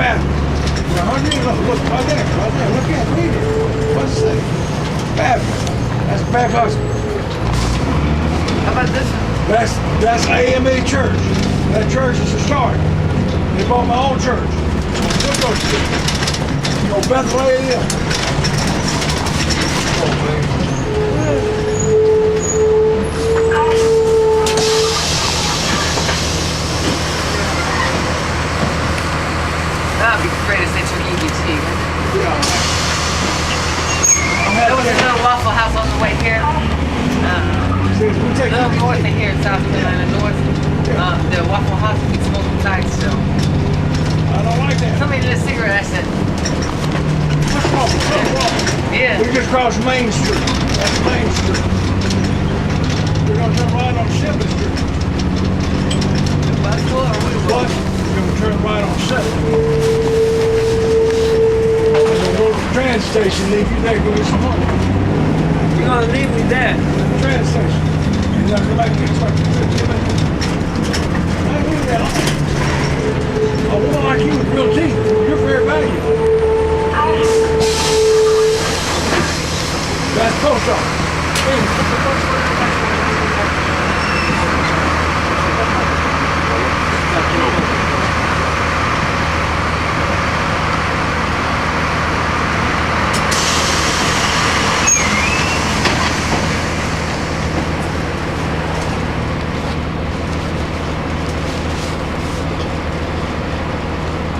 Baptist. 100, look right there, look at me. What's it say? Baptist. That's Baptist Hospital. How about this one? That's AMA Church. That church is a start. They bought my own church. Look those two. You know, Bethlehem. Oh, man. That'd be great if they took EBT. Yeah. There was another Waffle House on the way here. We take Little north of here, South Carolina North. The Waffle House we smoke inside still. I don't like that. Somebody lit a cigarette. I said, What's wrong? yeah. We just crossed Main Street. That's Main Street. We're gonna turn right on 7th Street. Bus tour or we But we're gonna turn right on 7th. We're gonna go to the train station, leave you there, go get some money. You're gonna leave me there. The train station. And then come back and get like 15 minutes. I do that. A woman like you with real teeth, you're very valuable. That's post office.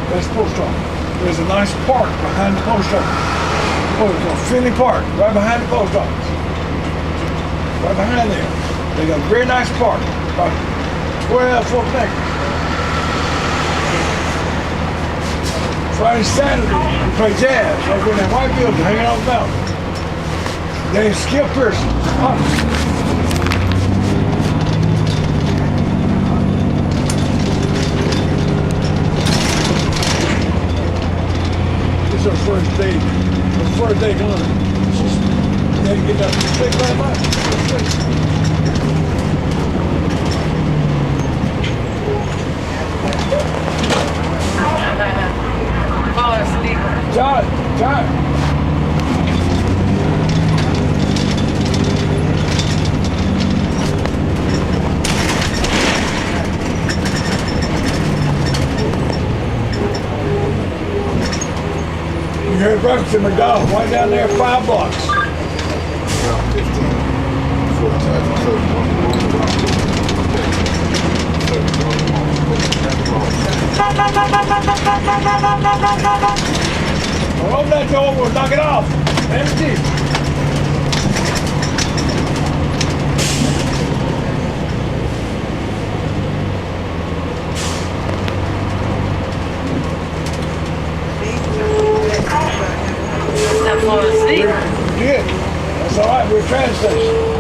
That's the post office. There's a nice park behind the post office. Oh, it's called Finney Park, right behind the post office. Right behind there. They got a very nice park, about 12 foot acres. Friday, Saturday, we play jazz over in that white building hanging on the mountain. Named Skip Pearson. It's our first day going. They get up and take right by. Fall asleep. John. You heard breakfast at McDonald's, right down there, 5 blocks. Well, open that door, we'll knock it off. Empty. Not falling asleep. Good. That's all right, we're a train station.